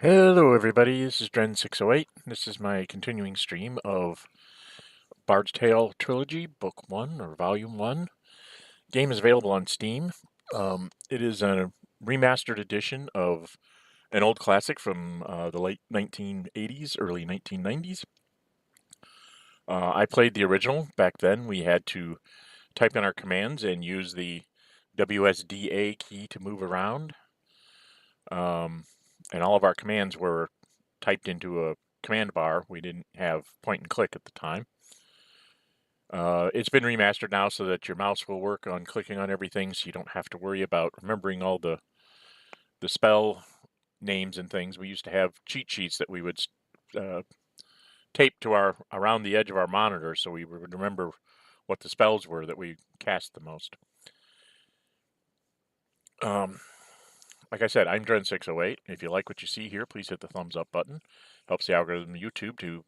Hello everybody, this is Dren608. This is my continuing stream of Bard's Tale Trilogy, Book 1 or Volume 1. Game is available on Steam. It is a remastered edition of an old classic from the late 1980s, early 1990s. I played the original. Back then we had to type in our commands and use the WSDA key to move around. And all of our commands were typed into a command bar. We didn't have point and click at the time. It's been remastered now so that your mouse will work on clicking on everything, so you don't have to worry about remembering all the spell names and things. We used to have cheat sheets that we would tape to around the edge of our monitor, so we would remember what the spells were that we cast the most. Like I said, I'm Dren608. If you like what you see here, please hit the thumbs up button. Helps the algorithm of YouTube to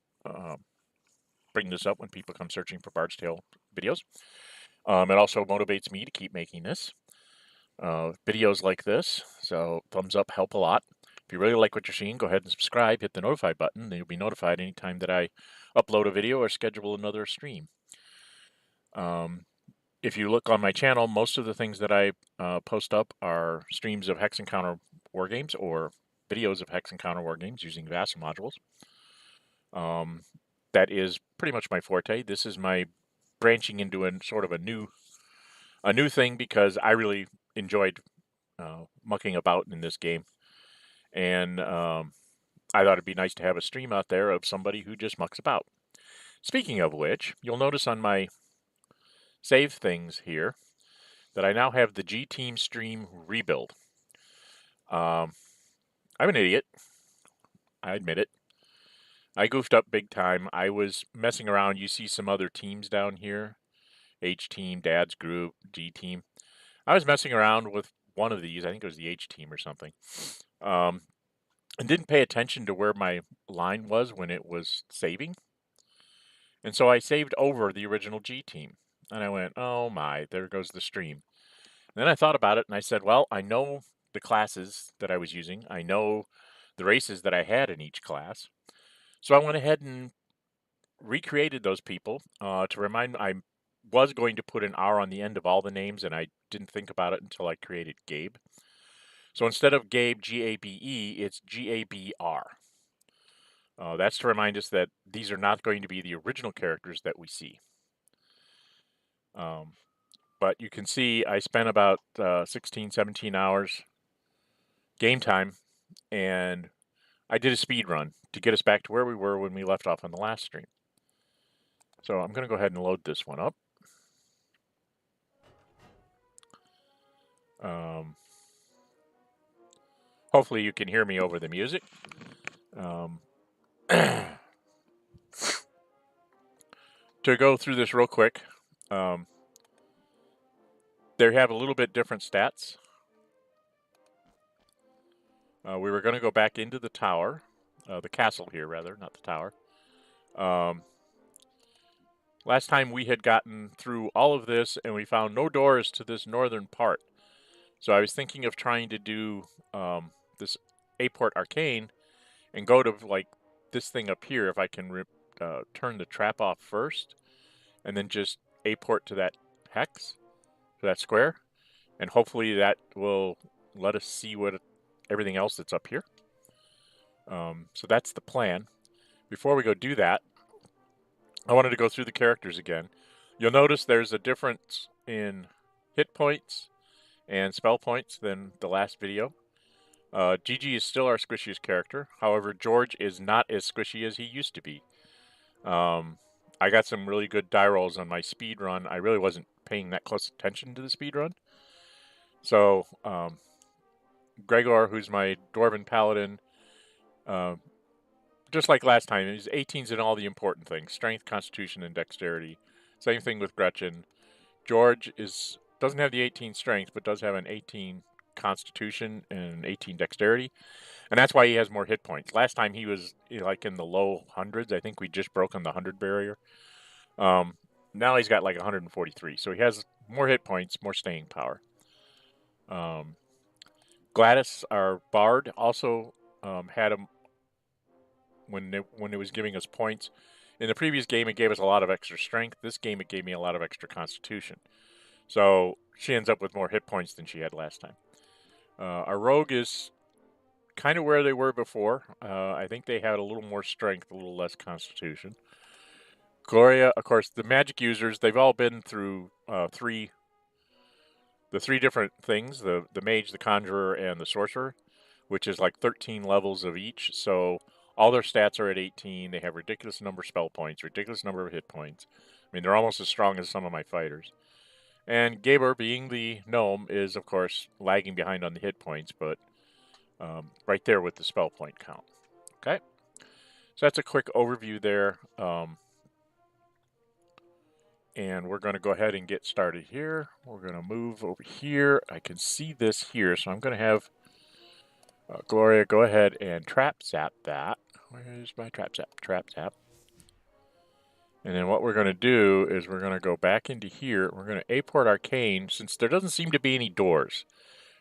bring this up when people come searching for Bard's Tale videos. It also motivates me to keep making this. Videos like this, so thumbs up help a lot. If you really like what you're seeing, go ahead and subscribe, hit the notify button, and you'll be notified anytime that I upload a video or schedule another stream. If you look on my channel, most of the things that I post up are streams of Hex Encounter wargames or videos of Hex Encounter wargames using Vassal modules. That is pretty much my forte. This is my branching into a sort of a new thing because I really enjoyed mucking about in this game, and I thought it'd be nice to have a stream out there of somebody who just mucks about. Speaking of which, you'll notice on my save things here that I now have the G-Team stream rebuild. I'm an idiot. I admit it. I goofed up big time. I was messing around. You see some other teams down here. H-Team, Dad's Group, G-Team. I was messing around with one of these. I think it was the H-Team or something. And didn't pay attention to where my line was when it was saving. And so I saved over the original G-Team. And I went, oh my, there goes the stream. And then I thought about it and I said, well, I know the classes that I was using. I know the races that I had in each class. So I went ahead and recreated those people to remind me. I was going to put an R on the end of all the names, and I didn't think about it until I created Gabe. So instead of Gabe, G-A-B-E, it's G-A-B-R. That's to remind us that these are not going to be the original characters that we see. But you can see I spent about 16, 17 hours game time, and I did a speed run to get us back to where we were when we left off on the last stream. So I'm going to go ahead and load this one up. Hopefully you can hear me over the music. To go through this real quick, they have a little bit different stats. We were going to go back into the tower, the castle here rather, not the tower. Last time we had gotten through all of this and we found no doors to this northern part. So I was thinking of trying to do this A-Port Arcane and go to like this thing up here if I can turn the trap off first and then just A-Port to that hex, to that square, and hopefully that will let us see what everything else that's up here. So that's the plan. Before we go do that, I wanted to go through the characters again. You'll notice there's a difference in hit points and spell points than the last video. Gigi is still our squishiest character. However, George is not as squishy as he used to be. I got some really good die rolls on my speed run. I really wasn't paying that close attention to the speed run. So, Gregor, who's my Dwarven Paladin, just like last time, he's 18s in all the important things. Strength, Constitution, and Dexterity. Same thing with Gretchen. George doesn't have the 18 Strength, but does have an 18 Constitution and an 18 Dexterity. And that's why he has more hit points. Last time he was like in the low hundreds. I think we just broken the 100 barrier. Now he's got like 143. So he has more hit points, more staying power. Gladys, our bard, also had him when it was giving us points. In the previous game, it gave us a lot of extra strength. This game, it gave me a lot of extra constitution. So she ends up with more hit points than she had last time. Our rogue is kind of where they were before. I think they had a little more strength, a little less constitution. Gloria, of course, the magic users, they've all been through three different things, the mage, the conjurer, and the sorcerer, which is like 13 levels of each. So all their stats are at 18. They have ridiculous number of spell points, ridiculous number of hit points. I mean, they're almost as strong as some of my fighters. And Gabr, being the gnome, is, of course, lagging behind on the hit points, but right there with the spell point count. Okay? So that's a quick overview there. And we're going to go ahead and get started here. We're going to move over here. I can see this here, so I'm going to have Gloria go ahead and trap zap that. Where's my trap zap? Trap zap. And then what we're going to do is we're going to go back into here. We're going to A-port Arcane, since there doesn't seem to be any doors.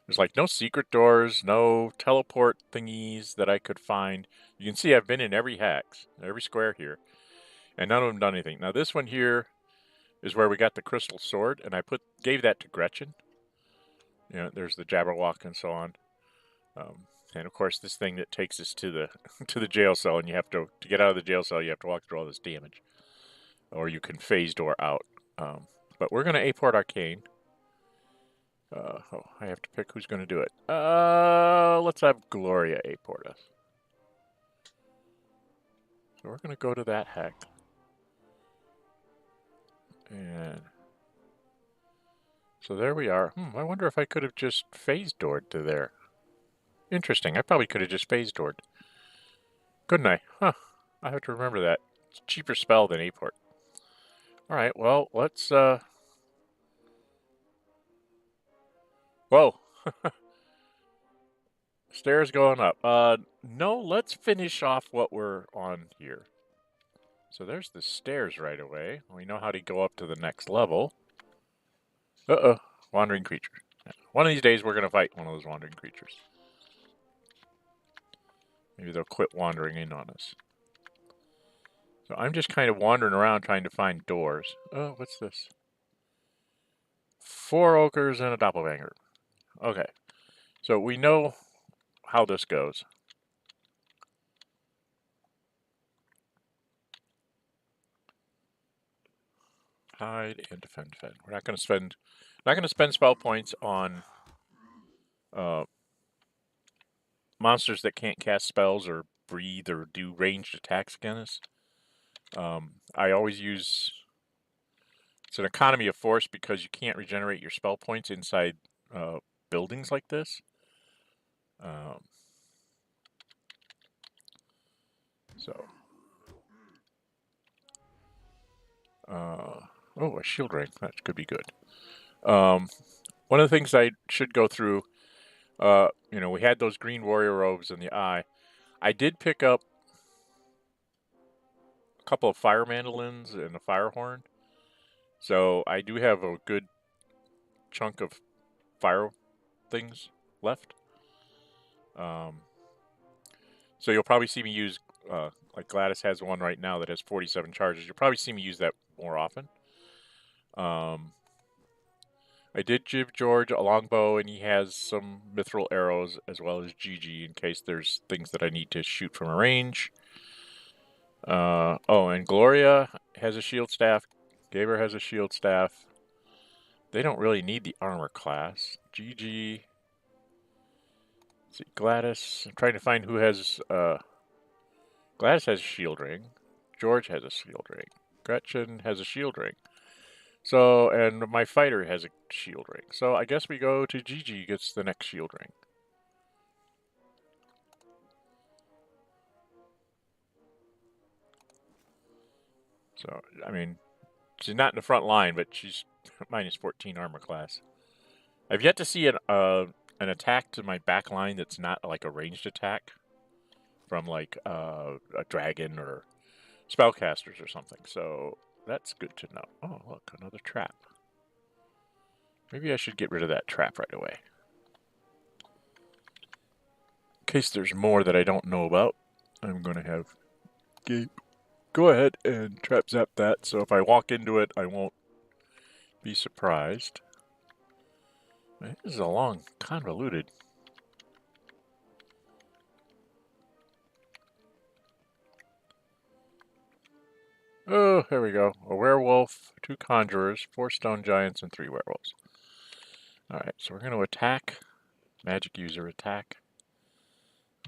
There's like no secret doors, no teleport thingies that I could find. You can see I've been in every hex, every square here, and none of them done anything. Now this one here is where we got the crystal sword, and I gave that to Gretchen. You know, there's the Jabberwock and so on. And of course this thing that takes us to the to the jail cell, and you have to get out of the jail cell, you have to walk through all this damage. Or you can phase door out. But we're going to A-port Arcane. I have to pick who's going to do it. Let's have Gloria A-port us. So we're going to go to that hex. And so there we are. I wonder if I could have just phase doored to there. Interesting. I probably could have just phase doored. Couldn't I? Huh. I have to remember that. It's a cheaper spell than A-port. Alright, well, let's, Whoa. Stairs going up. No, let's finish off what we're on here. So there's the stairs right away. We know how to go up to the next level. Uh-oh. Wandering creature. One of these days we're going to fight one of those wandering creatures. Maybe they'll quit wandering in on us. So I'm just kind of wandering around trying to find doors. Oh, what's this? 4 ochres and a doppelganger. Okay. So we know how this goes. Hide and defend. We're not going to spend spell points on monsters that can't cast spells or breathe or do ranged attacks against us. I always use... It's an economy of force because you can't regenerate your spell points inside buildings like this. Oh, a shield ring. That could be good. One of the things I should go through, we had those green warrior robes in the eye. I did pick up a couple of fire mandolins and a fire horn. So I do have a good chunk of fire things left. So you'll probably see me use, like Gladys has one right now that has 47 charges. You'll probably see me use that more often. I did give George a longbow, and he has some mithril arrows as well as GG in case there's things that I need to shoot from a range. Oh, and Gloria has a shield staff. Gabr has a shield staff. They don't really need the armor class. GG. Let's see, Gladys. I'm trying to find who has... Gladys has a shield ring. George has a shield ring. Gretchen has a shield ring. So, and my fighter has a shield ring. So I guess we go to GG gets the next shield ring. So, I mean, she's not in the front line, but she's minus 14 armor class. I've yet to see an attack to my back line that's not like a ranged attack from like a dragon or spellcasters or something. So that's good to know. Oh, look, another trap. Maybe I should get rid of that trap right away. case there's more that I don't know about, I'm going to have Gabe go ahead and trap zap that, so if I walk into it, I won't be surprised. This is a long, convoluted. Oh, here we go. A werewolf, 2 conjurers, 4 stone giants, and 3 werewolves. Alright, so we're going to attack. Magic user attack.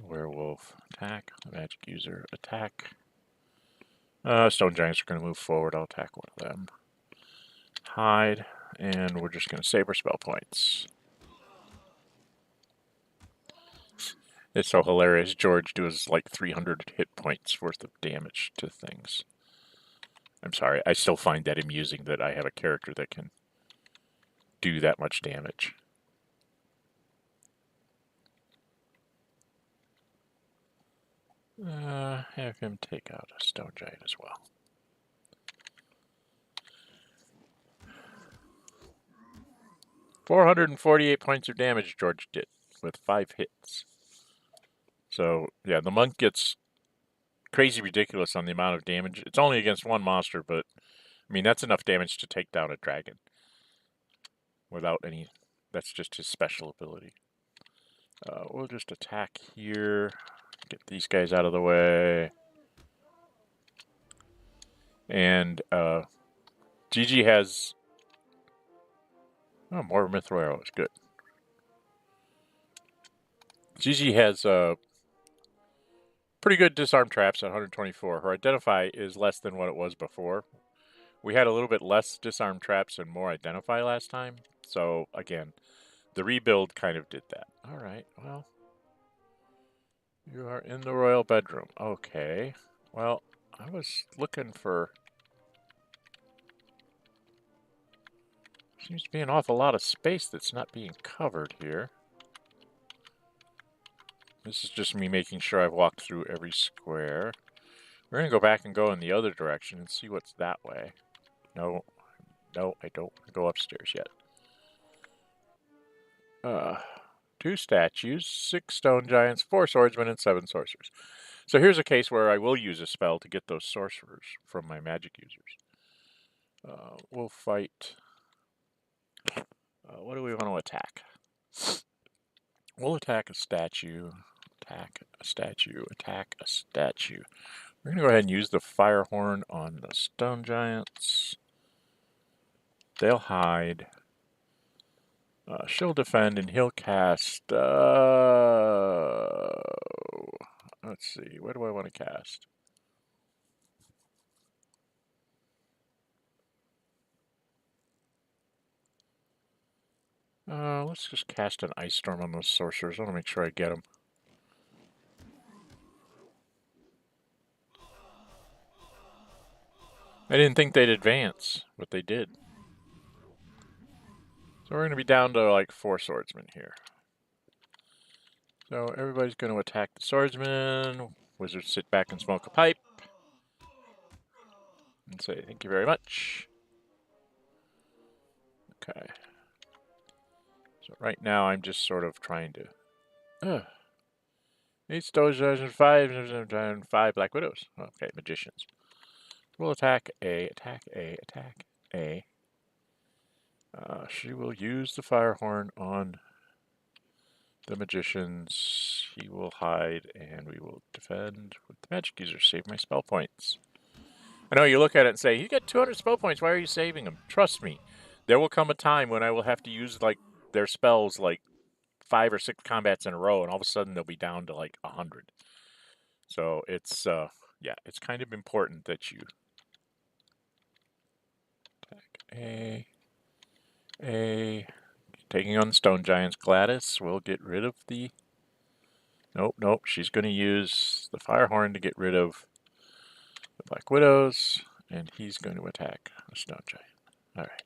Werewolf attack. Magic user attack. Stone giants are going to move forward. I'll attack one of them. Hide. And we're just going to save our spell points. It's so hilarious. George does like 300 hit points worth of damage to things. I'm sorry. I still find that amusing that I have a character that can do that much damage. Have him take out a stone giant as well. $448 points of damage George did with 5 hits. So, yeah, the monk gets crazy ridiculous on the amount of damage. It's only against one monster, but, I mean, that's enough damage to take down a dragon. Without any... That's just his special ability. We'll just attack here. Get these guys out of the way. And, Gigi has... Oh, more Mithril Arrows. Good. Gigi has, pretty good disarm traps at 124. Her identify is less than what it was before. We had a little bit less disarm traps and more identify last time. So, again, the rebuild kind of did that. Alright, well. You are in the royal bedroom. Okay. Well, I was looking for... Seems to be an awful lot of space that's not being covered here. This is just me making sure I've walked through every square. We're going to go back and go in the other direction and see what's that way. No, I don't go upstairs yet. 2 statues, 6 stone giants, 4 swordsmen, and 7 sorcerers. So here's a case where I will use a spell to get those sorcerers from my magic users. We'll fight... what do we want to attack? We'll attack a statue, attack a statue, attack a statue. We're going to go ahead and use the fire horn on the stone giants. They'll hide. She'll defend and he'll cast... let's see, what do I want to cast? Let's just cast an ice storm on those sorcerers. I want to make sure I get them. I didn't think they'd advance, but they did. So we're going to be down to like 4 swordsmen here. So everybody's going to attack the swordsman. Wizards sit back and smoke a pipe. And say thank you very much. Okay. So right now I'm just sort of trying to... 8 stone giants, 5 black widows. Okay, magicians. We'll attack A, attack A, attack A. She will use the fire horn on the magicians. He will hide, and we will defend with the magic user. Save my spell points. I know you look at it and say, you get 200 spell points. Why are you saving them? Trust me, there will come a time when I will have to use like their spells like 5 or 6 combats in a row, and all of a sudden they'll be down to like 100. So it's yeah, it's kind of important that you attack A. Taking on the stone giants. Gladys will get rid of the... Nope. She's going to use the fire horn to get rid of the black widows, and he's going to attack the stone giant. All right.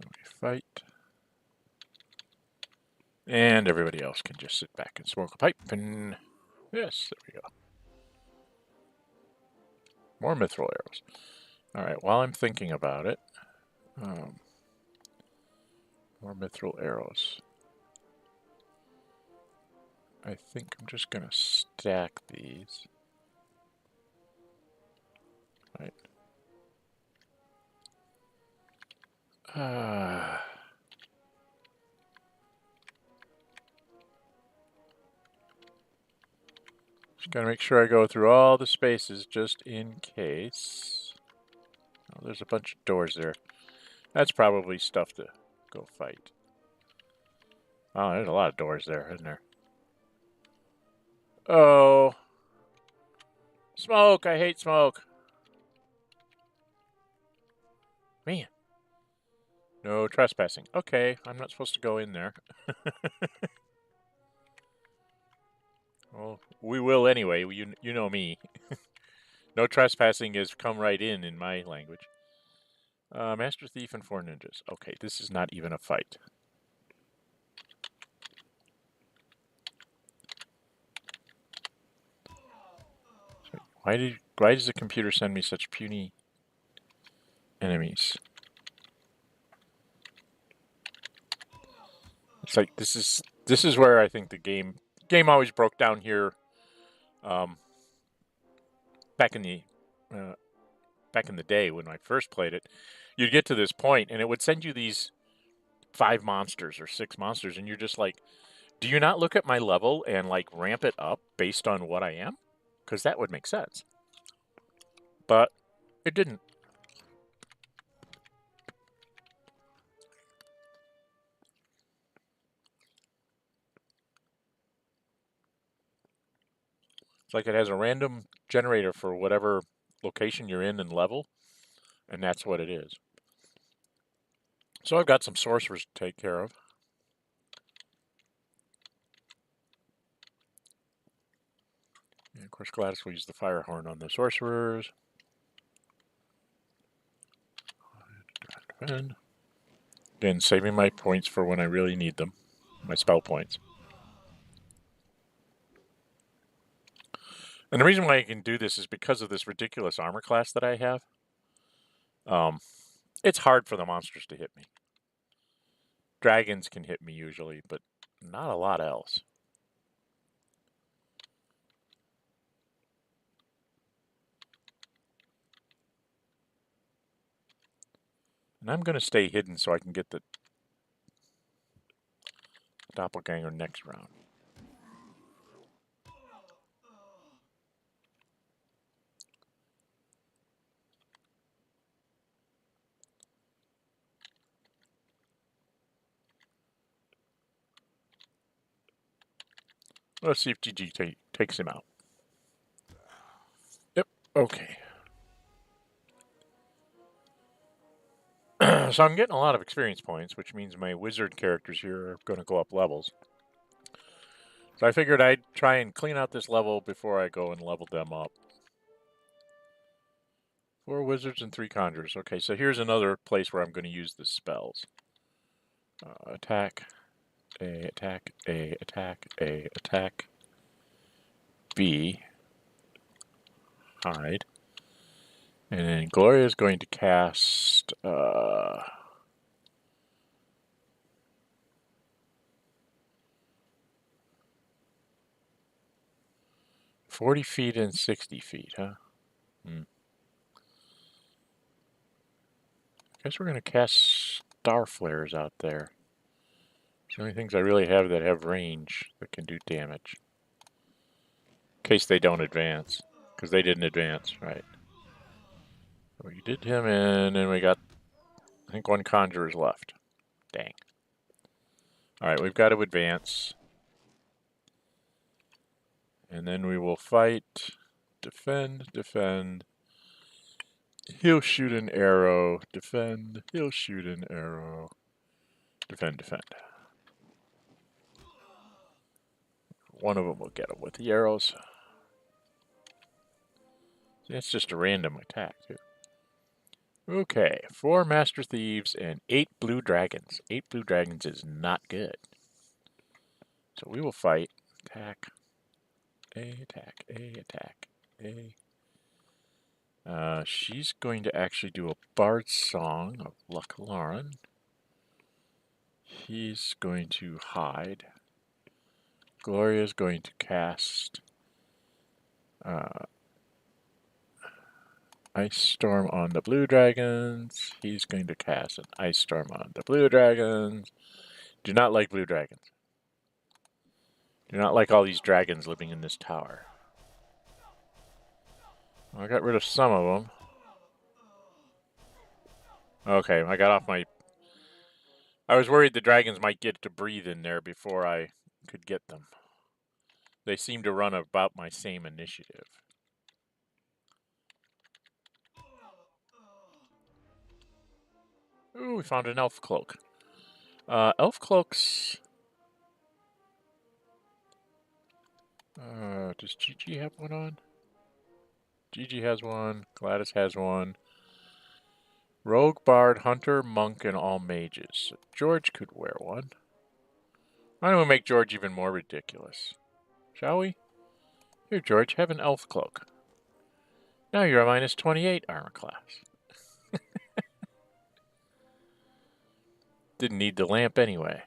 We fight. And everybody else can just sit back and smoke a pipe, and yes, there we go. More mithril arrows. All right, while I'm thinking about it, more mithril arrows. I think I'm just going to stack these. Right. Just got to make sure I go through all the spaces just in case. Oh, there's a bunch of doors there. That's probably stuff to go fight. Oh, there's a lot of doors there, isn't there? Oh. Smoke! I hate smoke. Man. No trespassing. Okay, I'm not supposed to go in there. Well, we will anyway. You know me. No trespassing has come right in my language. Master Thief and 4 ninjas. Okay, this is not even a fight. Why does the computer send me such puny enemies? It's like this is where I think the game always broke down here. Back in the day when I first played it, you'd get to this point and it would send you these 5 monsters or 6 monsters, and you're just like, do you not look at my level and like ramp it up based on what I am? Because that would make sense. But it didn't. It's like it has a random generator for whatever location you're in and level, and that's what it is. So I've got some sorcerers to take care of. And of course, Gladys will use the fire horn on the sorcerers. And again, saving my points for when I really need them. My spell points. And the reason why I can do this is because of this ridiculous armor class that I have. It's hard for the monsters to hit me. Dragons can hit me usually, but not a lot else. And I'm going to stay hidden so I can get the doppelganger next round. Let's see if GG takes him out. Yep, okay. So I'm getting a lot of experience points, which means my wizard characters here are going to go up levels. So I figured I'd try and clean out this level before I go and level them up. 4 wizards and 3 conjurers. Okay, so here's another place where I'm going to use the spells. Attack, A, attack, A, attack, A, attack, B, hide. And then Gloria is going to cast 40 feet and 60 feet, huh? I guess we're going to cast star flares out there. It's the only things I really have that have range that can do damage. In case they don't advance. Because they didn't advance, right? We did him in, and we got, I think, 1 conjurer's left. Dang. Alright, we've got to advance. And then we will fight, defend, defend. He'll shoot an arrow, defend, he'll shoot an arrow, defend, defend. One of them will get him with the arrows. It's just a random attack, too. Okay, 4 Master Thieves and 8 Blue Dragons. 8 Blue Dragons is not good. So we will fight. Attack. A, attack, A, attack, A. She's going to actually do a bard song of Lachlan. He's going to hide. Gloria's going to cast Ice Storm on the blue dragons. He's going to cast an Ice Storm on the blue dragons. Do not like blue dragons. Do not like all these dragons living in this tower. I got rid of some of them. Okay, I got off my... I was worried the dragons might get to breathe in there before I could get them. They seem to run about my same initiative. Ooh, we found an elf cloak. Elf cloaks... does Gigi have one on? Gigi has one. Gladys has one. Rogue, Bard, Hunter, Monk, and all mages. So George could wear one. Why don't we make George even more ridiculous? Shall we? Here, George, have an elf cloak. Now you're a minus 28 armor class. Didn't need the lamp anyway.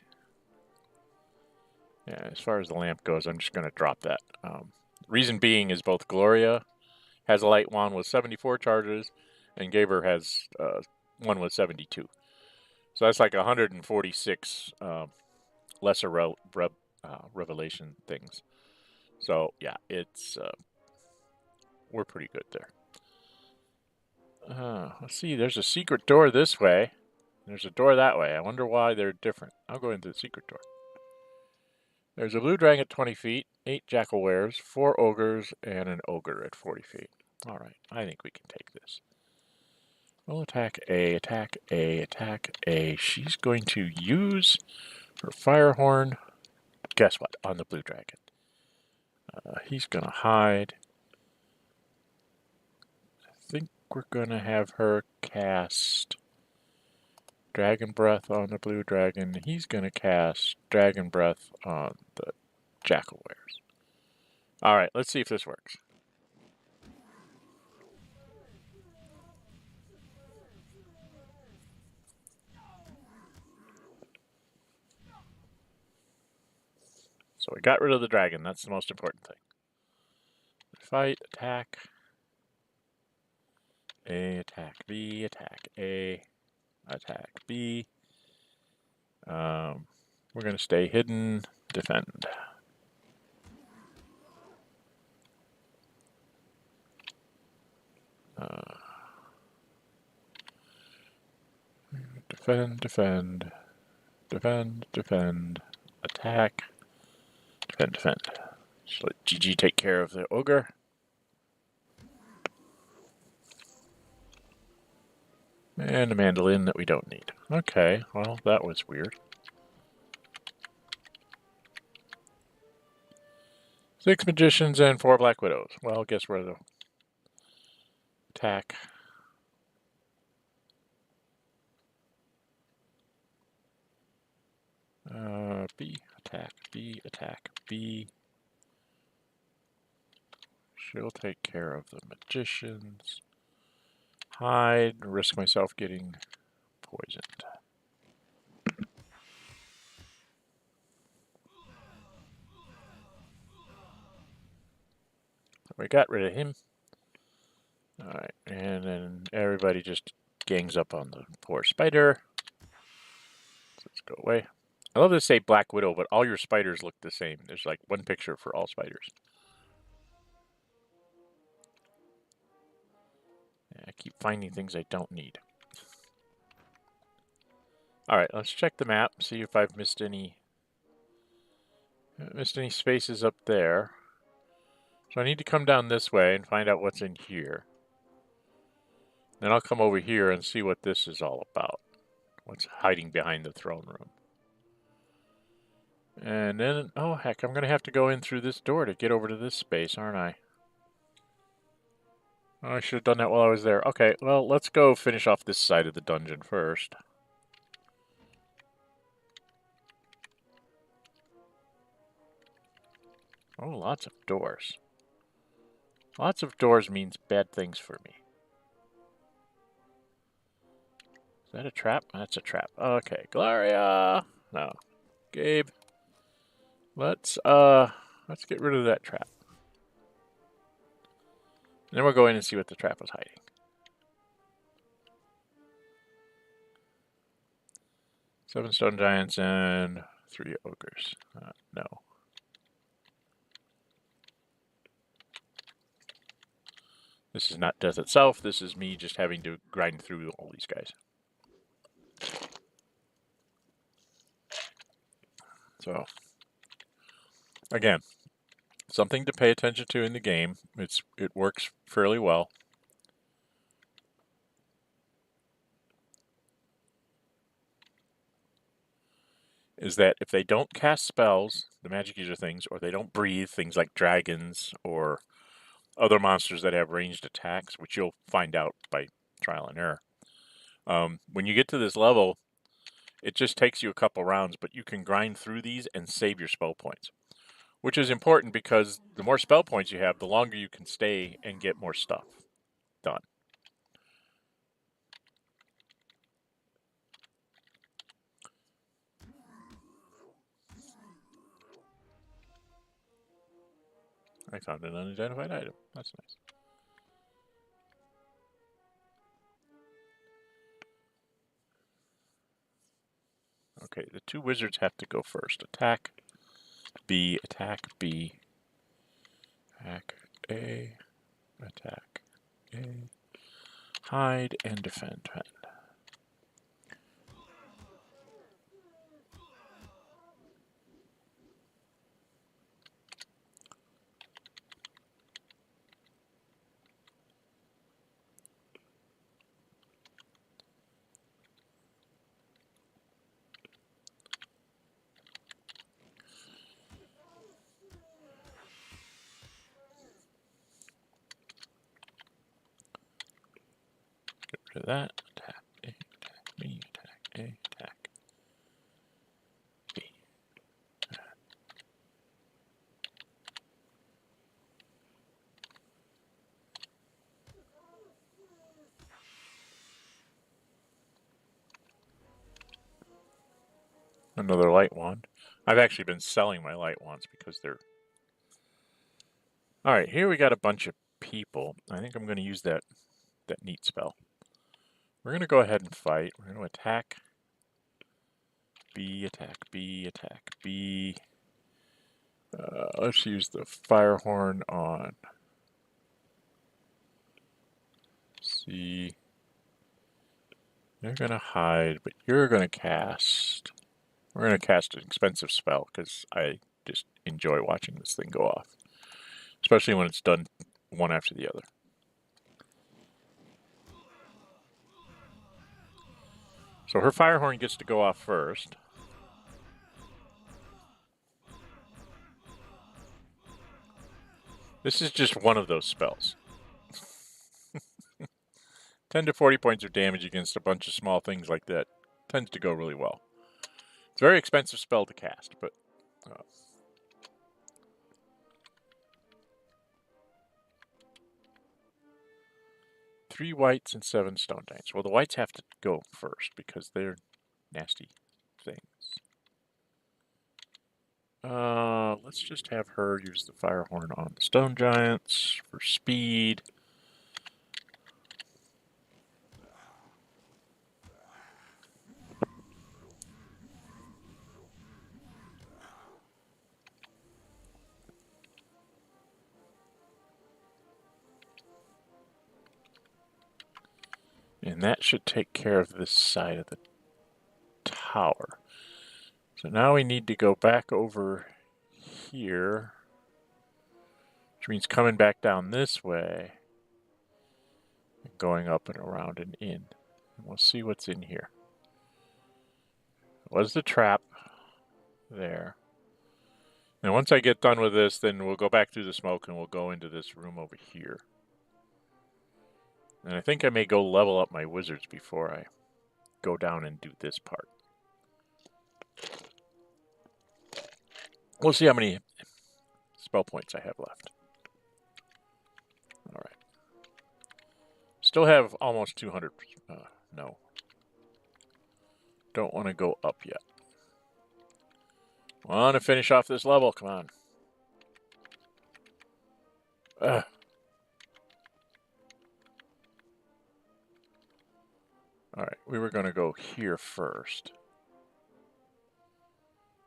Yeah, as far as the lamp goes, I'm just going to drop that. Reason being is both Gloria has a light wand with 74 charges, and Gabr has one with 72. So that's like 146 lesser revelation things. So yeah, it's we're pretty good there. Let's see. There's a secret door this way. There's a door that way. I wonder why they're different. I'll go into the secret door. There's a blue dragon at 20 feet, 8 jackal wares, 4 ogres, and an ogre at 40 feet. All right, I think we can take this. We'll attack A, attack A, attack A. She's going to use her fire horn. Guess what? On the blue dragon. He's going to hide. I think we're going to have her cast Dragon Breath on the blue dragon. He's going to cast Dragon Breath on the jackal wares. All right, let's see if this works. So we got rid of the dragon. That's the most important thing. Fight, attack. A, attack B, attack A, attack B. We're going to stay hidden, defend. Defend, defend, defend, defend, attack, defend, defend. Just let GG take care of the ogre. And a mandolin that we don't need. Okay, well, that was weird. 6 magicians and 4 black widows. Well, guess where the attack. B, attack, B, attack, B. She'll take care of the magicians. Hide, risk myself getting poisoned. We got rid of him. Alright, and then everybody just gangs up on the poor spider. Let's go away. I love to say Black Widow, but all your spiders look the same. There's like one picture for all spiders. Yeah, I keep finding things I don't need. Alright, let's check the map, see if I've missed any spaces up there. So I need to come down this way and find out what's in here. Then I'll come over here and see what this is all about. What's hiding behind the throne room. And then, oh heck, I'm going to have to go in through this door to get over to this space, aren't I? Oh, I should have done that while I was there. Okay, well, let's go finish off this side of the dungeon first. Oh, lots of doors. Lots of doors means bad things for me. that a trap? That's a trap. Okay, Gloria. No, Gabe. Let's get rid of that trap. And then we'll go in and see what the trap was hiding. Seven stone giants and 3 ogres. No. This is not death itself. This is me just having to grind through all these guys. So, again, something to pay attention to in the game. It works fairly well. Is that if they don't cast spells, the magic user things, or they don't breathe, things like dragons or other monsters that have ranged attacks, which you'll find out by trial and error. When you get to this level, it just takes you a couple rounds, but you can grind through these and save your spell points, which is important because the more spell points you have, the longer you can stay and get more stuff done. I found an unidentified item. That's nice. Okay, the 2 wizards have to go first. Attack B, attack B, attack A, attack A, hide and defend. Get rid of that. Attack A, attack B, attack A, attack B. Another light wand. I've actually been selling my light wands because they're... Alright, here we got a bunch of people. I think I'm going to use that neat spell. We're going to go ahead and fight. We're going to attack B, attack B, attack B. Let's use the fire horn on C. You're going to hide, but you're going to cast... We're going to cast an expensive spell because I just enjoy watching this thing go off. Especially when it's done one after the other. So her fire horn gets to go off first. This is just one of those spells. 10 to 40 points of damage against a bunch of small things like that tends to go really well. It's a very expensive spell to cast, but... 3 whites and 7 stone giants. Well, the whites have to go first because they're nasty things. Let's just have her use the fire horn on the stone giants for speed. And that should take care of this side of the tower. So now we need to go back over here, which means coming back down this way, and going up and around and in. And we'll see what's in here. Was the trap there? And once I get done with this, then we'll go back through the smoke and we'll go into this room over here. And I think I may go level up my wizards before I go down and do this part. We'll see how many spell points I have left. Alright. Still have almost 200. No. Don't want to go up yet. Want to finish off this level. Come on. Ugh. Alright, we were going to go here first.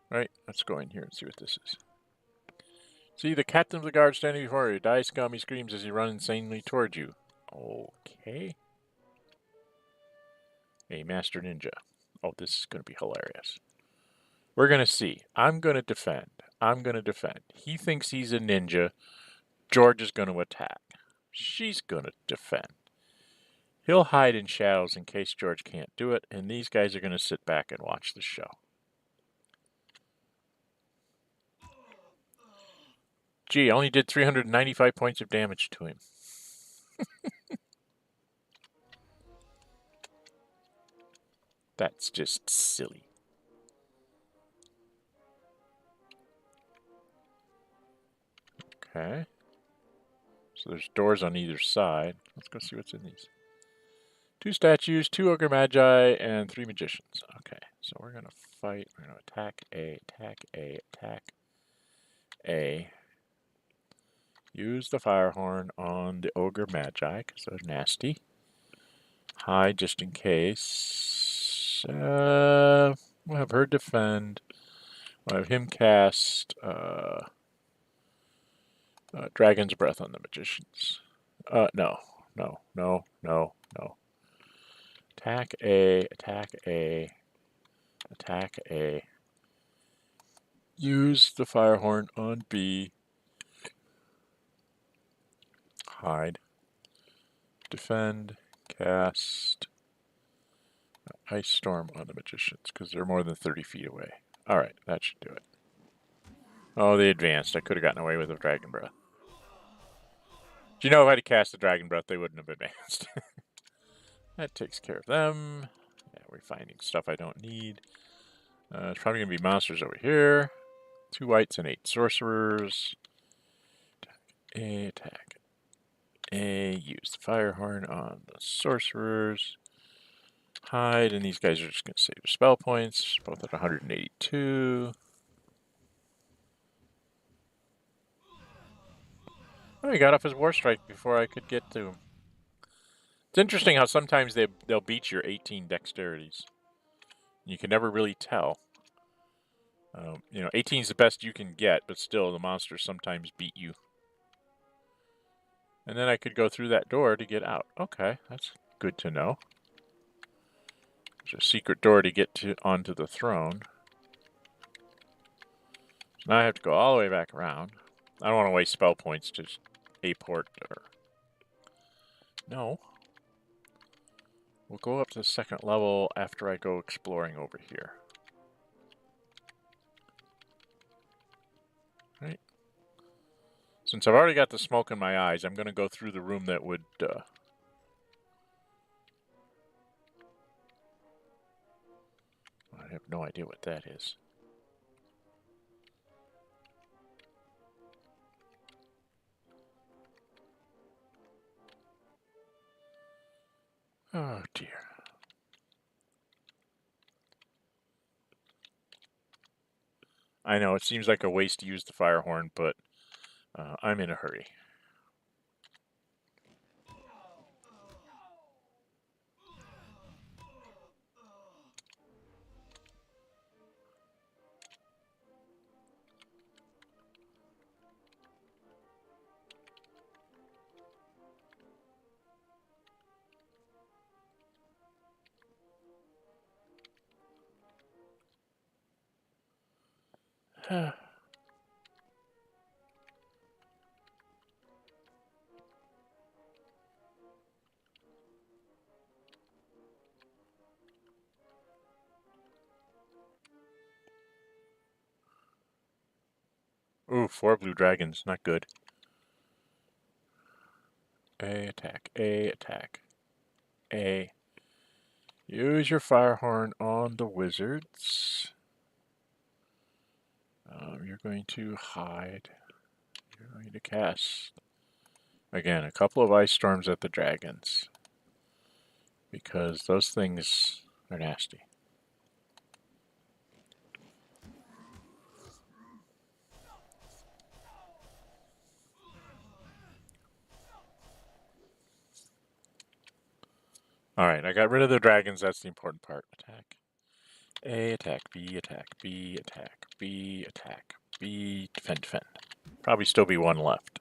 Right, let's go in here and see what this is. See the captain of the guard standing before you. Die scum, he screams as he runs insanely towards you. Okay. A master ninja. Oh, this is going to be hilarious. We're going to see. I'm going to defend. I'm going to defend. He thinks he's a ninja. George is going to attack. She's going to defend. He'll hide in shadows in case George can't do it, and these guys are going to sit back and watch the show. Gee, I only did 395 points of damage to him. That's just silly. Okay. So there's doors on either side. Let's go see what's in these. 2 statues, 2 ogre magi, and 3 magicians. Okay, so we're going to fight. We're going to attack A, attack A, attack A. Use the fire horn on the ogre magi, because they're nasty. Hide just in case. We'll have her defend. We'll have him cast Dragon's Breath on the magicians. No. Attack A, attack A, attack A. Use the fire horn on B. Hide. Defend. Cast Ice Storm on the magicians because they're more than 30 feet away. Alright, that should do it. Oh, they advanced. I could have gotten away with a Dragon Breath. Do you know if I had cast the Dragon Breath, they wouldn't have advanced. That takes care of them. Yeah, we're finding stuff I don't need. It's probably going to be monsters over here. 2 whites and 8 sorcerers. Attack A. Use the fire horn on the sorcerers. Hide, and these guys are just going to save their spell points. Both at 182. Oh, he got off his war strike before I could get to him. It's interesting how sometimes they'll beat your 18 dexterities. You can never really tell. 18 is the best you can get, but still, the monsters sometimes beat you. And then I could go through that door to get out. Okay, that's good to know. There's a secret door to get onto the throne. So now I have to go all the way back around. I don't want to waste spell points to A-port or... No. We'll go up to the 2nd level after I go exploring over here. Right. Since I've already got the smoke in my eyes, I'm going to go through the room that would... I have no idea what that is. Oh, dear. I know, it seems like a waste to use the fire horn, but I'm in a hurry. Ooh, 4 blue dragons, not good. A, attack, A, attack, A. Use your fire horn on the wizards. You're going to hide. You're going to cast. Again, a couple of ice storms at the dragons. Because those things are nasty. Alright, I got rid of the dragons. That's the important part. Attack. A, attack. B, attack. B, attack. B, attack. B, defend, defend. Probably still be one left.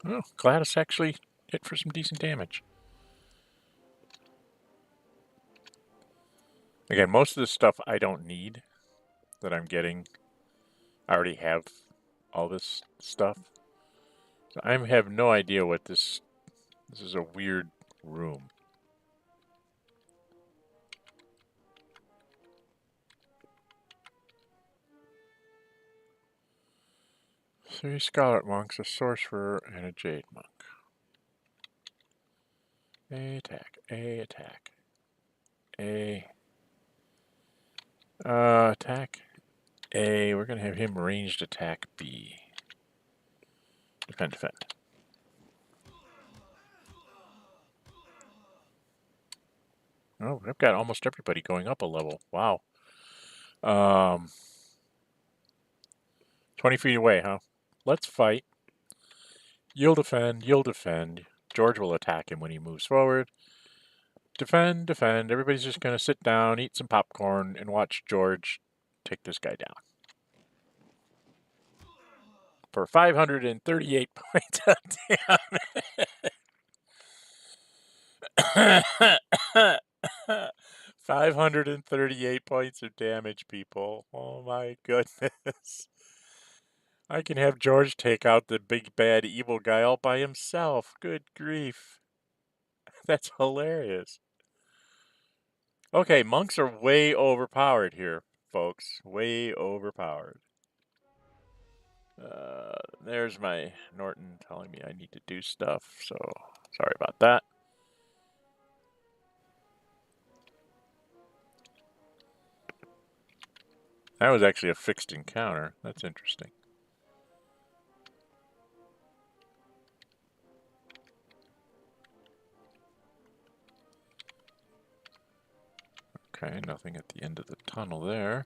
Oh, Gladys actually hit for some decent damage. Again, most of the stuff I don't need that I'm getting. I already have all this stuff. So I have no idea what this is a weird room. Three Scarlet Monks, a Sorcerer, and a Jade Monk. A attack, A attack, A. Attack A. We're going to have him ranged attack B. Defend, defend. Oh, I've got almost everybody going up a level. Wow. 20 feet away, huh? Let's fight. You'll defend, you'll defend. George will attack him when he moves forward. Defend, defend. Everybody's just going to sit down, eat some popcorn, and watch George take this guy down. For 538 points of damage. 538 points of damage, people. Oh my goodness. I can have George take out the big bad evil guy all by himself. Good grief. That's hilarious. Okay, monks are way overpowered here, folks. Way overpowered. There's my Norton telling me I need to do stuff, so sorry about that. That was actually a fixed encounter. That's interesting. Okay, nothing at the end of the tunnel there.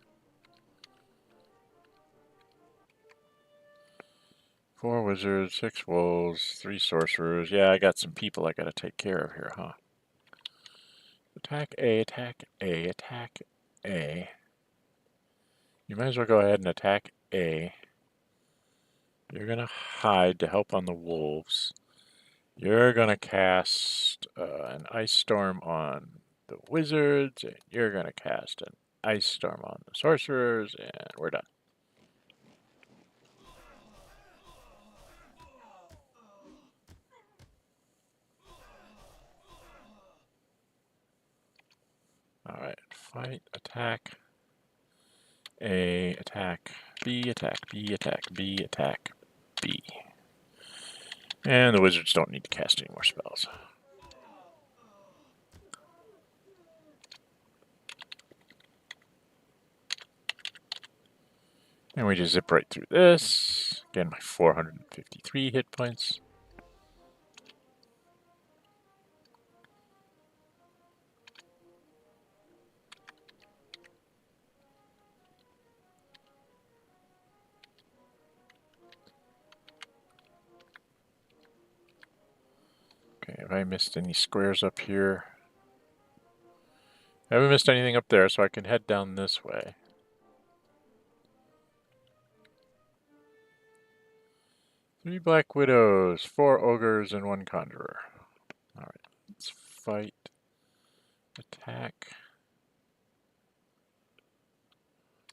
4 wizards, 6 wolves, 3 sorcerers. Yeah, I got some people I gotta take care of here, huh? Attack A, attack A, attack A. You might as well go ahead and attack A. You're gonna hide to help on the wolves. You're gonna cast an ice storm on the wizards, and you're gonna cast an ice storm on the sorcerers, and we're done. Alright, fight, attack, A, attack, B, attack, B, attack, B, attack, B. And the wizards don't need to cast any more spells. And we just zip right through this. Again, my 453 hit points. Okay, have I missed any squares up here? I haven't missed anything up there, so I can head down this way. Three Black Widows, 4 Ogres, and 1 Conjurer. Alright, let's fight. Attack.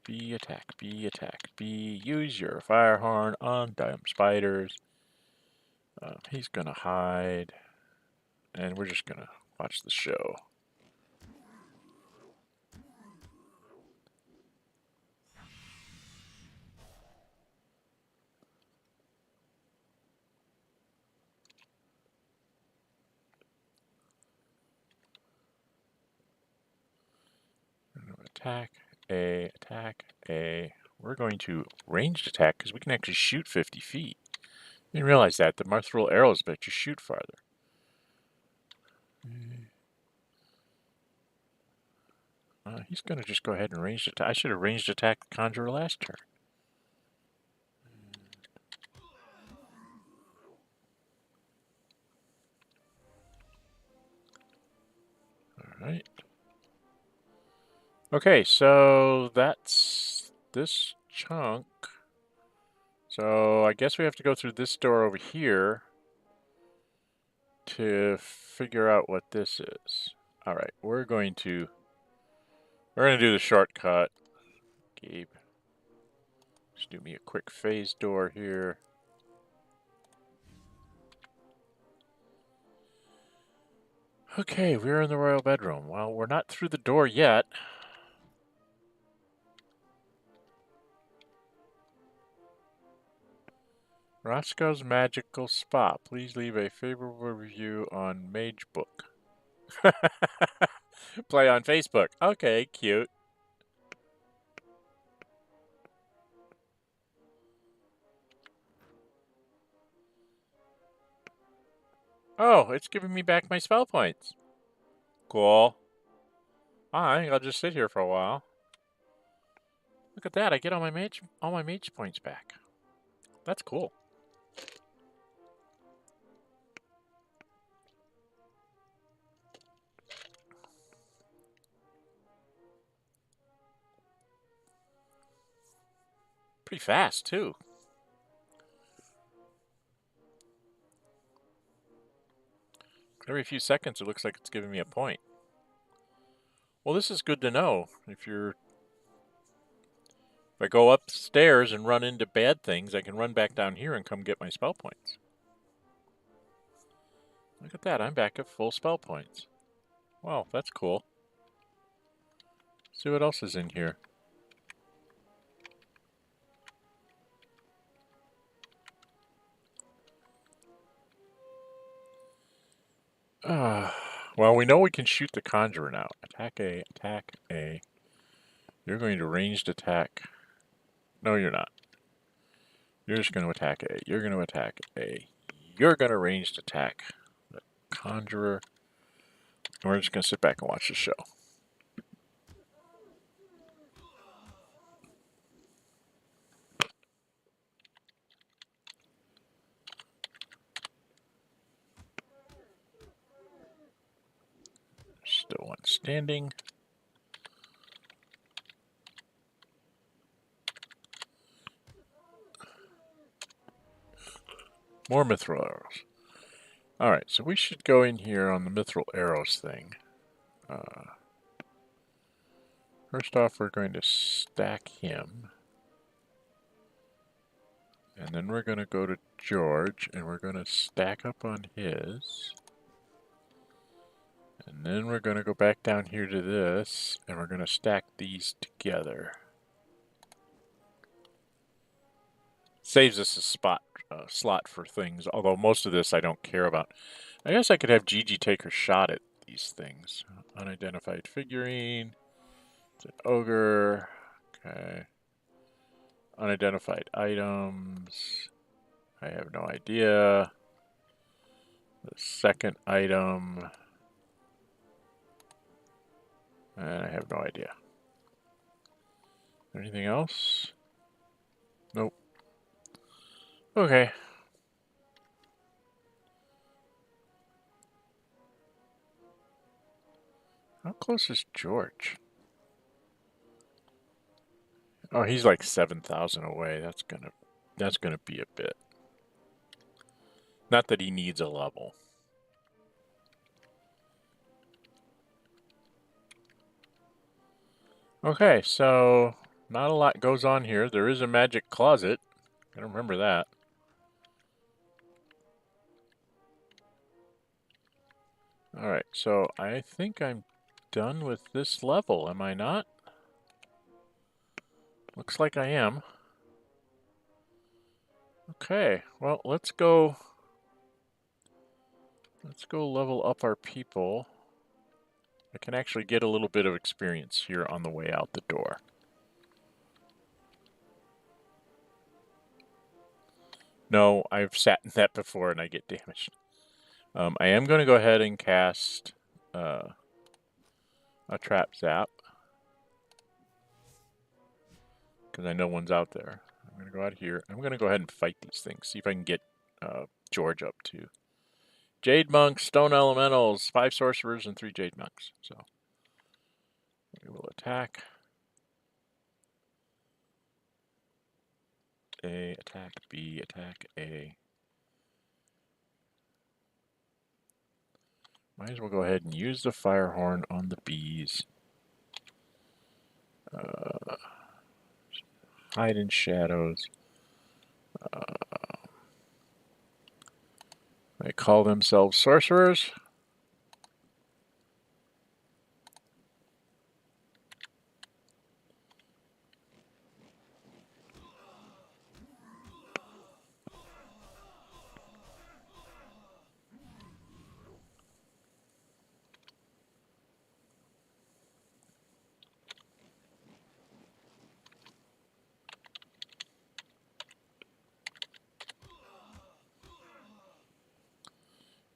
B, attack, B, attack, B. Use your fire horn on dumb spiders. He's gonna hide. And we're just gonna watch the show. Attack, A, attack, A. We're going to ranged attack because we can actually shoot 50 feet. I didn't realize that. The mithril arrows let you shoot farther. He's going to just go ahead and ranged attack. I should have ranged attack the Conjurer last turn. Alright. Okay, so that's this chunk. So I guess we have to go through this door over here to figure out what this is. Alright, we're gonna do the shortcut. Gabe. Just do me a quick phase door here. Okay, we're in the royal bedroom. Well, we're not through the door yet. Roscoe's Magical Spa. Please leave a favorable review on Mage Book. Play on Facebook. Okay, cute. Oh, it's giving me back my spell points. Cool. I think I'll just sit here for a while. Look at that, I get all my mage points back. That's cool. Pretty fast, too. Every few seconds, it looks like it's giving me a point. Well, this is good to know. If I go upstairs and run into bad things, I can run back down here and come get my spell points. Look at that, I'm back at full spell points. Wow, that's cool. See what else is in here. Well, we know we can shoot the Conjurer now. Attack A, attack A. You're going to ranged attack. No, you're not. You're just going to attack A. You're going to attack A. You're going to ranged attack the Conjurer. And we're just going to sit back and watch the show. Still one standing. More mithril arrows. Alright, so we should go in here on the mithril arrows thing. First off, we're going to stack him. And then we're going to go to George, and we're going to stack up on his. And then we're going to go back down here to this, and we're going to stack these together. Saves us a slot for things, although most of this I don't care about. I guess I could have Gigi take her shot at these things. Unidentified figurine. It's an ogre. Okay. Unidentified items. I have no idea. The second item. And I have no idea. Anything else? Nope. Okay. How close is George? Oh, he's like 7,000 away. That's gonna be a bit. Not that he needs a level. Okay, so not a lot goes on here. There is a magic closet. Gotta remember that. Alright, so I think I'm done with this level, am I not? Looks like I am. Okay, well, let's go level up our people. I can actually get a little bit of experience here on the way out the door. No, I've sat in that before and I get damaged. I am going to go ahead and cast a trap zap. Because I know one's out there. I'm going to go out here. I'm going to go ahead and fight these things. See if I can get George up too. Jade Monks, Stone Elementals, 5 Sorcerers, and 3 Jade Monks. So we will attack. A, attack B, attack A. Might as well go ahead and use the fire horn on the bees. Hide in shadows. They call themselves sorcerers.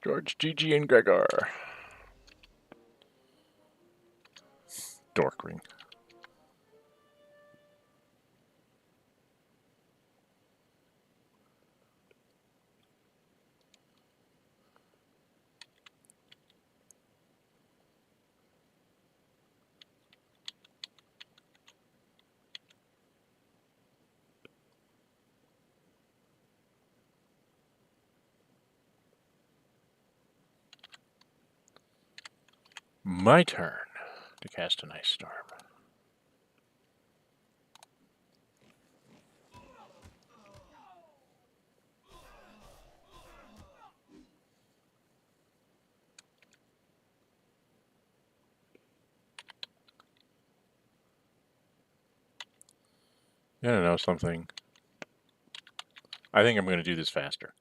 George, Gigi, and Gregor. Dork ring. My turn to cast an ice storm. I don't know something. I think I'm going to do this faster.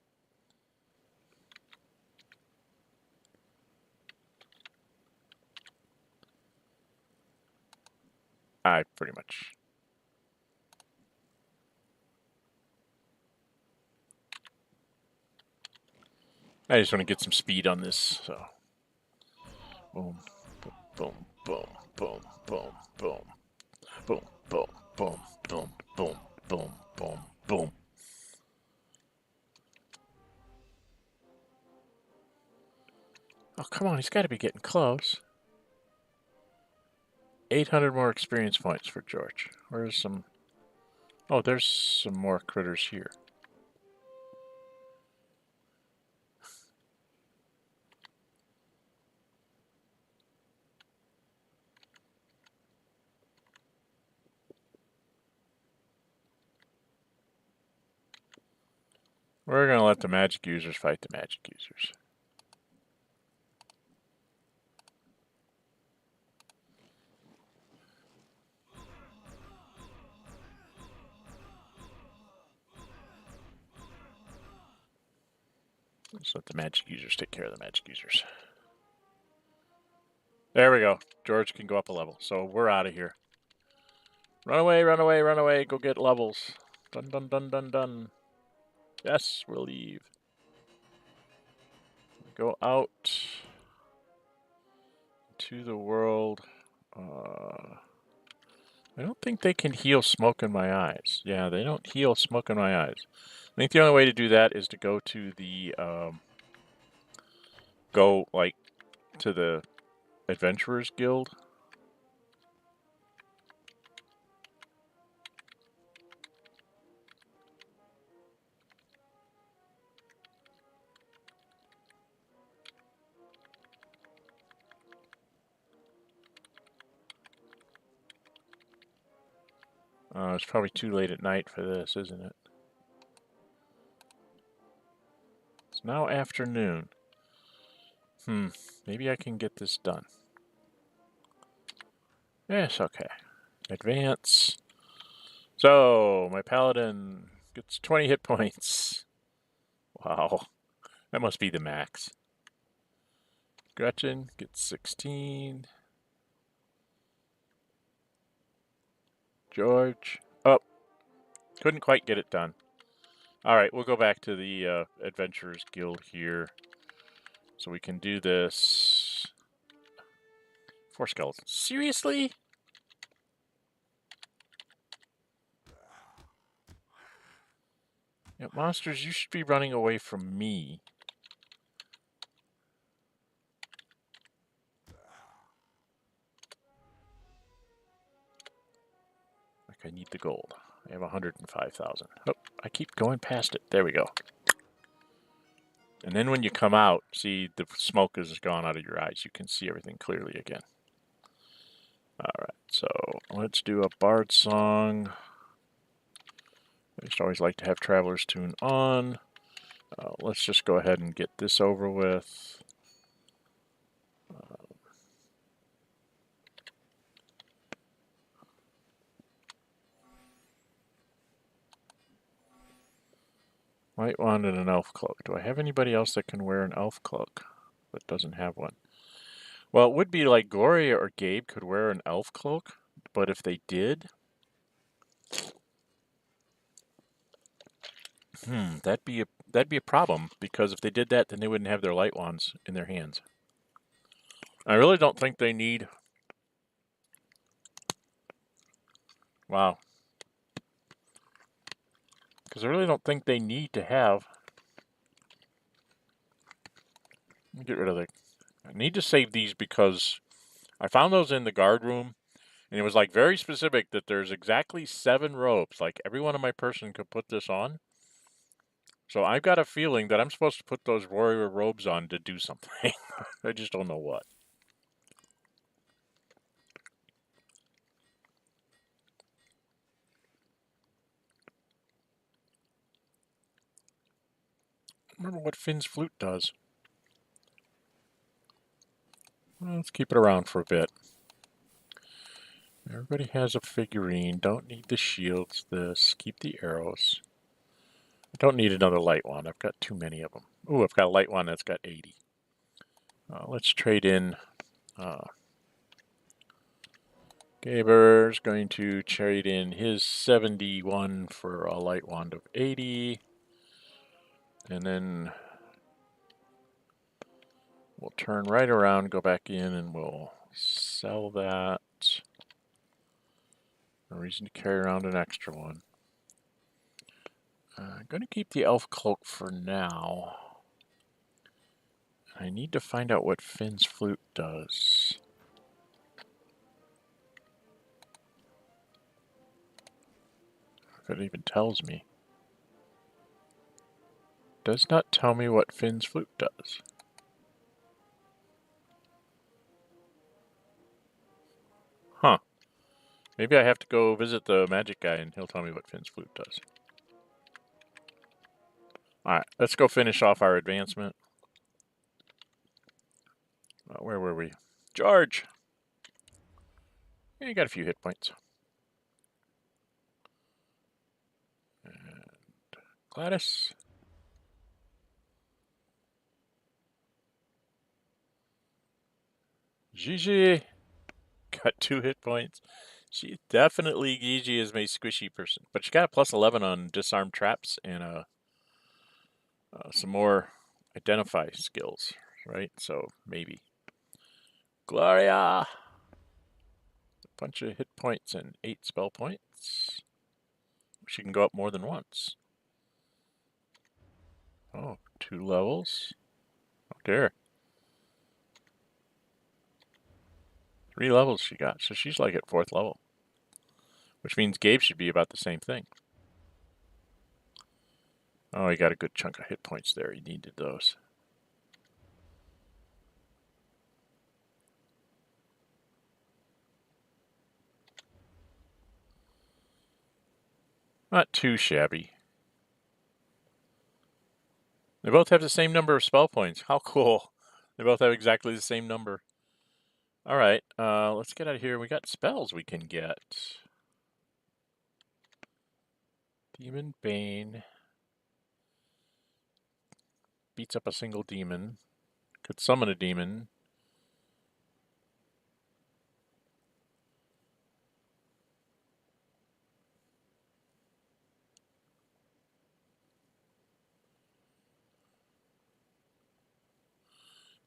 I pretty much. I just want to get some speed on this, so. Boom, boom, boom, boom, boom, boom, boom, boom, boom, boom, boom, boom, boom, boom. Oh, come on, he's got to be getting close. 800 more experience points for George. Where's some... Oh, there's some more critters here. We're going to let the magic users fight the magic users. Let's let the magic users take care of the magic users. There we go. George can go up a level. So we're out of here. Run away, run away, run away. Go get levels. Dun, dun, dun, dun, dun. Yes, we'll leave. Go out to the world. I don't think they can heal smoke in my eyes. Yeah, they don't heal smoke in my eyes. I think the only way to do that is to go to the, to the Adventurers Guild. It's probably too late at night for this, isn't it? It's now afternoon. Maybe I can get this done. Yes, okay. Advance. So, my paladin gets 20 hit points. Wow. That must be the max. Gretchen gets 16. George. Oh, couldn't quite get it done. All right, we'll go back to the Adventurers Guild here. So we can do this. 4 skeletons. Seriously? Yeah, monsters, you should be running away from me. the gold. I have 105,000. Oh, I keep going past it. There we go. And then when you come out, see the smoke has gone out of your eyes. You can see everything clearly again. All right, so let's do a bard song. I just always like to have Traveler's Tune on. Let's just go ahead and get this over with. White wand and an elf cloak. Do I have anybody else that can wear an elf cloak that doesn't have one? Well, it would be like Gloria or Gabe could wear an elf cloak, but if they did, that'd be a problem, because if they did that, then they wouldn't have their light wands in their hands. I really don't think they need. Wow. Because I really don't think they need to have. Let me get rid of the. I need to save these because I found those in the guard room, and it was like very specific that there's exactly 7 robes. Like every one of my person could put this on. So I've got a feeling that I'm supposed to put those warrior robes on to do something. I just don't know what. I don't remember what Finn's flute does. Well, let's keep it around for a bit. Everybody has a figurine. Don't need the shields. This. Keep the arrows. I don't need another light wand. I've got too many of them. Ooh, I've got a light wand that's got 80. Let's trade in. Gabr's going to trade in his 71 for a light wand of 80. And then we'll turn right around, go back in, and we'll sell that. No reason to carry around an extra one. I'm going to keep the elf cloak for now. I need to find out what Finn's flute does. If it even tells me. Does not tell me what Finn's flute does. Huh. Maybe I have to go visit the magic guy and he'll tell me what Finn's flute does. Alright, let's go finish off our advancement. Where were we? George! Yeah, you got a few hit points. And Gladys. Gigi! Got 2 hit points. She definitely, Gigi is my squishy person. But she got a plus 11 on disarm traps and some more identify skills, right? So maybe. Gloria! A bunch of hit points and 8 spell points. She can go up more than once. Oh, 2 levels. Oh dear. 3 levels she got, so she's like at 4th level. Which means Gabe should be about the same thing. Oh, he got a good chunk of hit points there. He needed those. Not too shabby. They both have the same number of spell points. How cool. They both have exactly the same number. Alright, let's get out of here. We got spells we can get. Demon Bane. Beats up a single demon. Could summon a demon.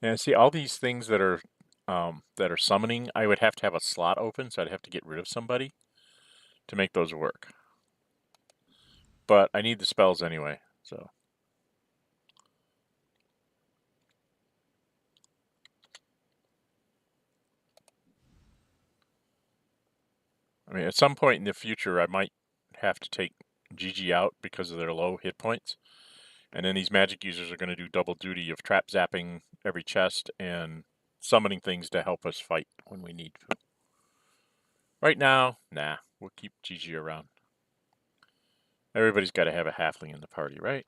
And see, all these things that are summoning, I would have to have a slot open, so I'd have to get rid of somebody to make those work. But I need the spells anyway, so. I mean, at some point in the future, I might have to take GG out because of their low hit points. And then these magic users are going to do double duty of trap zapping every chest and summoning things to help us fight when we need to. Right now, nah, we'll keep GG around. Everybody's got to have a halfling in the party, right?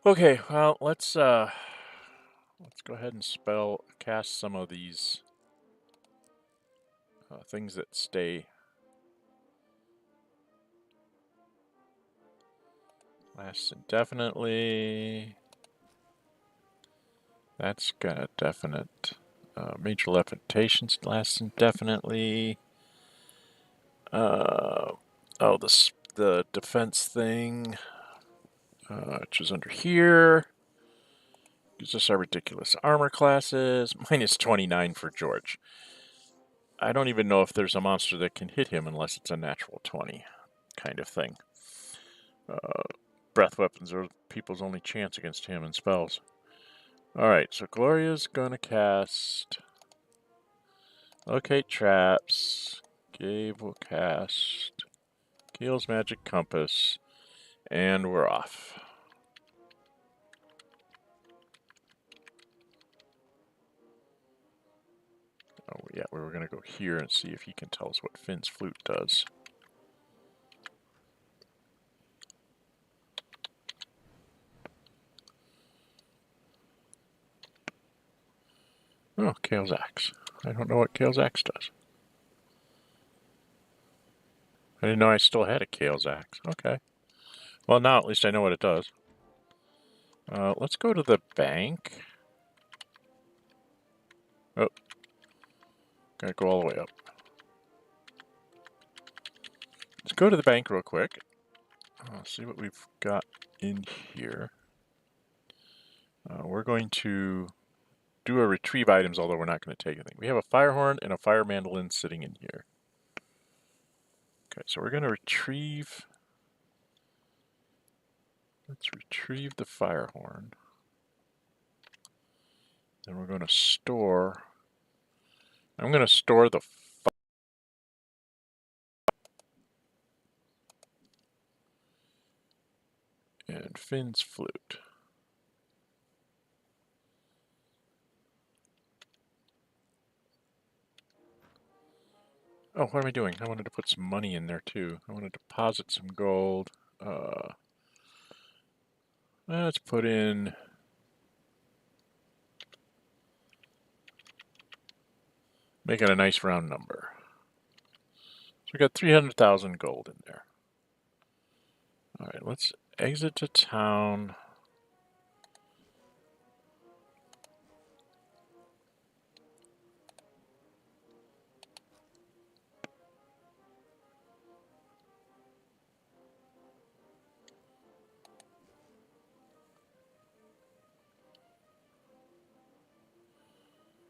Okay, well, let's go ahead and cast some of these things that stay. Lasts indefinitely. That's got a definite. Major levitations lasts indefinitely. Oh, the defense thing, which is under here. Gives us our ridiculous armor classes. Minus 29 for George. I don't even know if there's a monster that can hit him unless it's a natural 20 kind of thing. Breath weapons are people's only chance against him in spells. Alright, so Gloria's gonna cast Locate Traps. Gabe will cast Keel's Magic Compass. And we're off. Oh yeah, we were gonna go here and see if he can tell us what Finn's flute does. Oh, Kale's Axe. I don't know what Kale's Axe does. I didn't know I still had a Kale's Axe. Okay. Well, now at least I know what it does. Let's go to the bank. Oh. Gotta go all the way up. Let's go to the bank real quick. See what we've got in here. We're going to do a retrieve items, although we're not going to take anything. We have a fire horn and a fire mandolin sitting in here. Okay, so we're going to retrieve. Let's retrieve the fire horn. Then we're going to store. I'm going to store the and Finn's flute. Oh, what am I doing? I wanted to put some money in there too. I want to deposit some gold. Let's put in. Make it a nice round number. So we got 300,000 gold in there. All right, let's exit to town.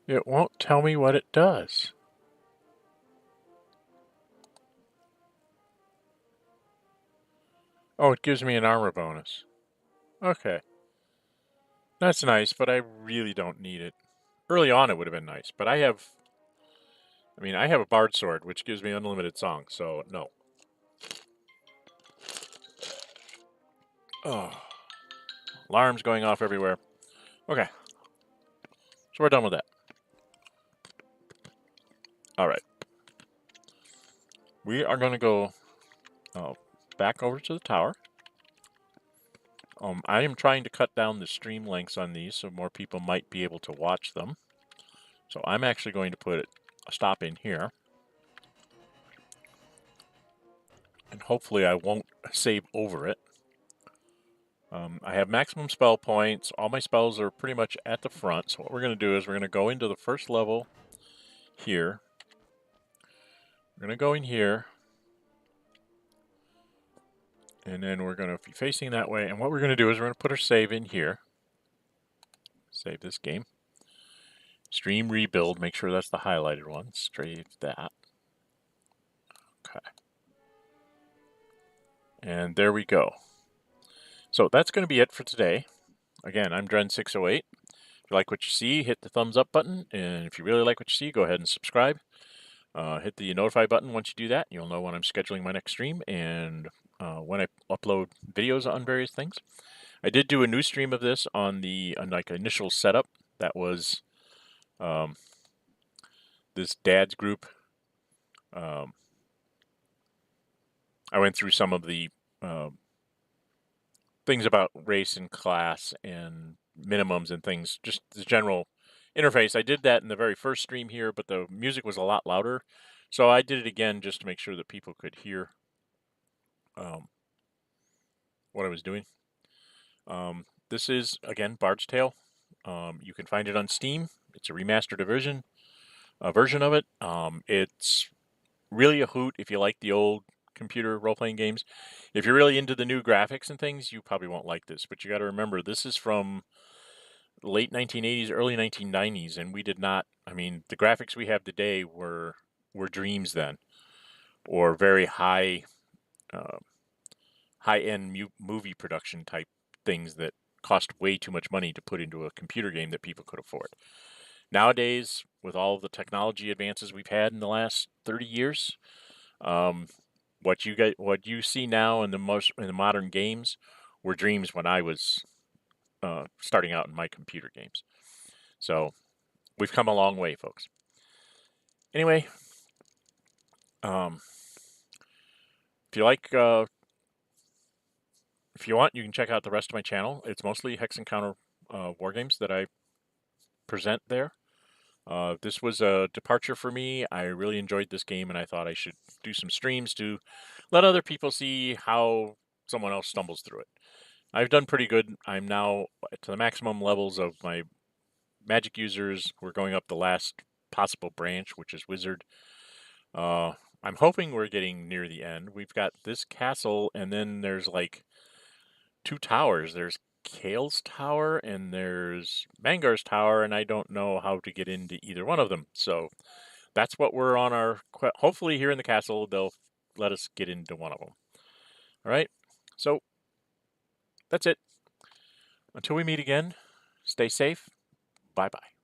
It won't tell me what it does. Oh, it gives me an armor bonus. Okay. That's nice, but I really don't need it. Early on it would have been nice, but I have a bard sword, which gives me unlimited song, so no. Oh. Alarms going off everywhere. Okay. So we're done with that. Alright. We are going to go back over to the tower. I am trying to cut down the stream lengths on these so more people might be able to watch them. So I'm actually going to put a stop in here. And hopefully I won't save over it. I have maximum spell points. All my spells are pretty much at the front. So what we're going to do is we're going to go into the first level here. We're going to go in here. And then we're going to be facing that way. And what we're going to do is we're going to put our save in here. Save this game. Stream rebuild. Make sure that's the highlighted one. Save that. Okay. And there we go. So that's going to be it for today. Again, I'm Dren608. If you like what you see, hit the thumbs up button. And if you really like what you see, go ahead and subscribe. Hit the notify button once you do that. You'll know when I'm scheduling my next stream and when I upload videos on various things. I did do a new stream of this on the like initial setup. That was this dad's group. I went through some of the things about race and class and minimums and things, just the general interface. I did that in the very first stream here, but the music was a lot louder. So I did it again just to make sure that people could hear what I was doing. This is, again, Bard's Tale. You can find it on Steam. It's a remastered version of it. It's really a hoot if you like the old computer role-playing games. If you're really into the new graphics and things, you probably won't like this. But you got to remember, this is from late 1980s, early 1990s, and we did not. I mean, the graphics we have today were dreams then, or very high-end movie production type things that cost way too much money to put into a computer game that people could afford. Nowadays, with all of the technology advances we've had in the last 30 years, what you see now in the modern games were dreams when I was starting out in my computer games. So we've come a long way, folks. Anyway, if you like, if you want, you can check out the rest of my channel. It's mostly Hex Encounter war games that I present there. This was a departure for me. I really enjoyed this game, and I thought I should do some streams to let other people see how someone else stumbles through it. I've done pretty good. I'm now to the maximum levels of my magic users. We're going up the last possible branch, which is Wizard. I'm hoping we're getting near the end. We've got this castle, and then there's like 2 towers. There's Kale's Tower and there's Mangar's Tower, and I don't know how to get into either one of them. So that's what we're on our... Hopefully here in the castle, they'll let us get into one of them. All right, so that's it. Until we meet again, stay safe. Bye-bye.